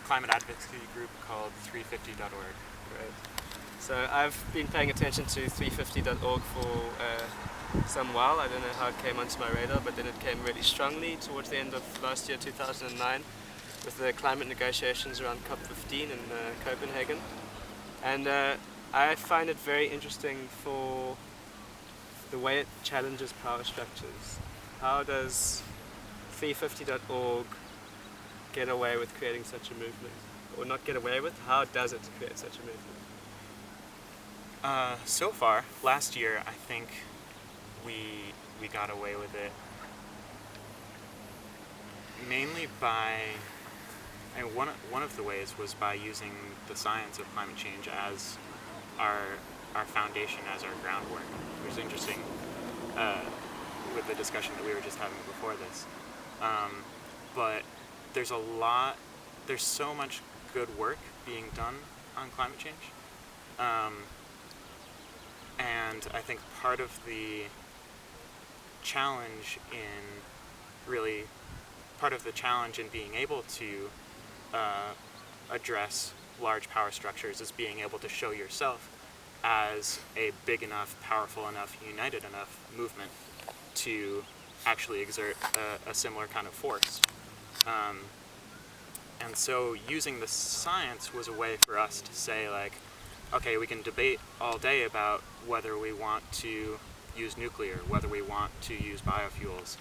climate advocacy group called 350.org. Great. So I've been paying attention to 350.org for some while. I don't know how it came onto my radar, but then it came really strongly towards the end of last year, 2009, with the climate negotiations around COP15 in Copenhagen. And I find it very interesting for the way it challenges power structures. How does 350.org get away with creating such a movement? Or not get away with, how does it create such a movement? So far, last year, I think we got away with it mainly by, and one of the ways was by using the science of climate change as our foundation, as our groundwork, which is interesting with the discussion that we were just having before this. But there's so much good work being done on climate change. And I think part of the challenge in being able to address large power structures is being able to show yourself as a big enough, powerful enough, united enough movement to actually exert a similar kind of force. And so using the science was a way for us to say, like, okay, we can debate all day about whether we want to use nuclear, whether we want to use biofuels,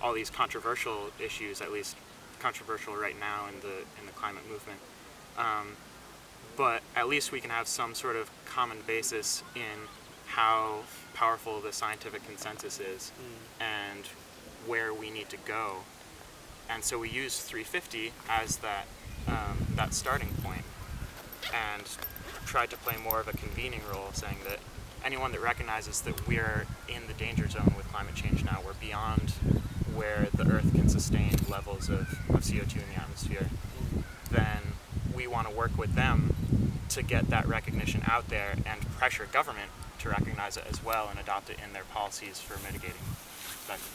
all these controversial issues, at least controversial right now in the climate movement. But at least we can have some sort of common basis in how powerful the scientific consensus is and where we need to go. And so we use 350 as that starting point, and tried to play more of a convening role, saying that anyone that recognizes that we're in the danger zone with climate change now, we're beyond where the Earth can sustain levels of CO2 in the atmosphere, then we want to work with them to get that recognition out there and pressure government to recognize it as well and adopt it in their policies for mitigating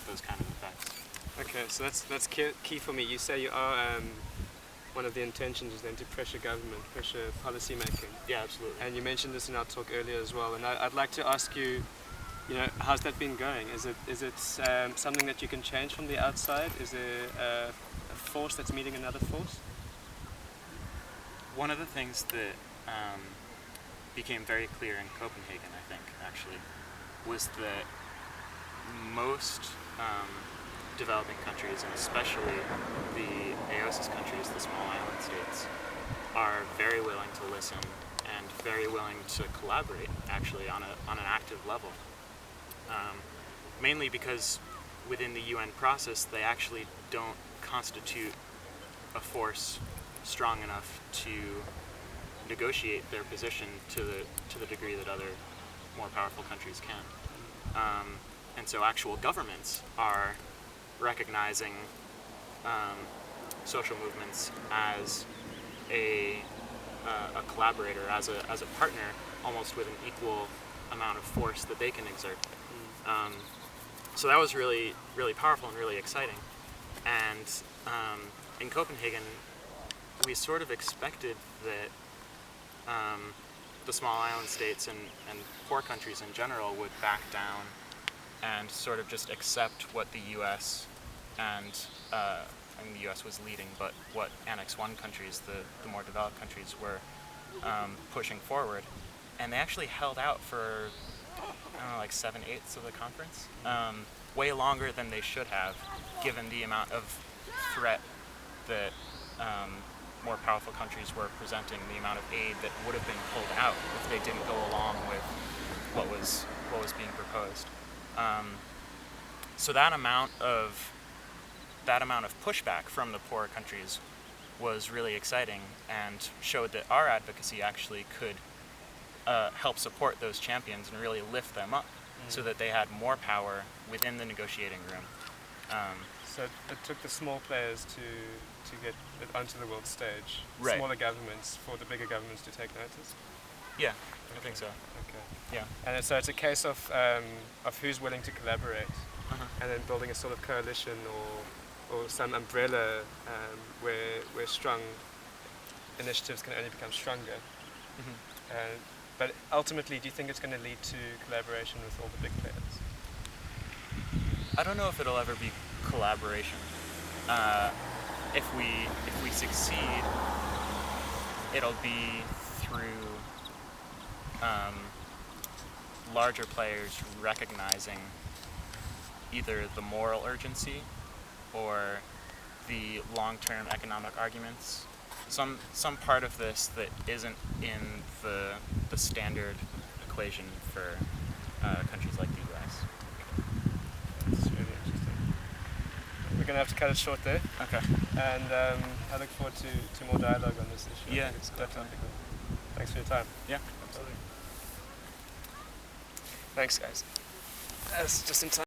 those kind of effects. Okay, so that's key for me. You say you are one of the intentions is then to pressure government, pressure policy making. Yeah, absolutely. And you mentioned this in our talk earlier as well. And I'd like to ask you, how's that been going? Is it something that you can change from the outside? Is there a force that's meeting another force? One of the things that became very clear in Copenhagen, I think, actually, was that most developing countries, and especially the AOSIS countries, the small island states, are very willing to listen and very willing to collaborate, actually, on an active level. Mainly because within the UN process, they actually don't constitute a force strong enough to negotiate their position to the degree that other more powerful countries can. And so actual governments are recognizing social movements as a collaborator, as a partner, almost with an equal amount of force that they can exert. So that was really, really powerful and really exciting. And in Copenhagen, we sort of expected that the small island states and poor countries in general would back down and sort of just accept what the U.S. and I mean the U.S. was leading, but what Annex I countries, the more developed countries, were pushing forward. And they actually held out for, I don't know, like 7/8 of the conference, way longer than they should have, given the amount of threat that more powerful countries were presenting, the amount of aid that would have been pulled out if they didn't go along with what was being proposed. So that amount of pushback from the poorer countries was really exciting and showed that our advocacy actually could help support those champions and really lift them up so that they had more power within the negotiating room. So it took the small players to get it onto the world stage, right. Smaller governments for the bigger governments to take notice? Yeah, I think so. Okay. Yeah. And so it's a case of who's willing to collaborate, and then building a sort of coalition or some umbrella where strong initiatives can only become stronger. Mm-hmm. But ultimately, do you think it's going to lead to collaboration with all the big players? I don't know if it'll ever be collaboration. If we succeed, it'll be through larger players recognizing either the moral urgency or the long-term economic arguments. Some part of this that isn't in the standard equation for countries like the U.S. That's really interesting. We're going to have to cut it short there, Okay. and I look forward to more dialogue on this issue. Yeah, I think it's quite definitely. topical. Thanks for your time. Yeah, absolutely. Thanks, guys. That's just in time.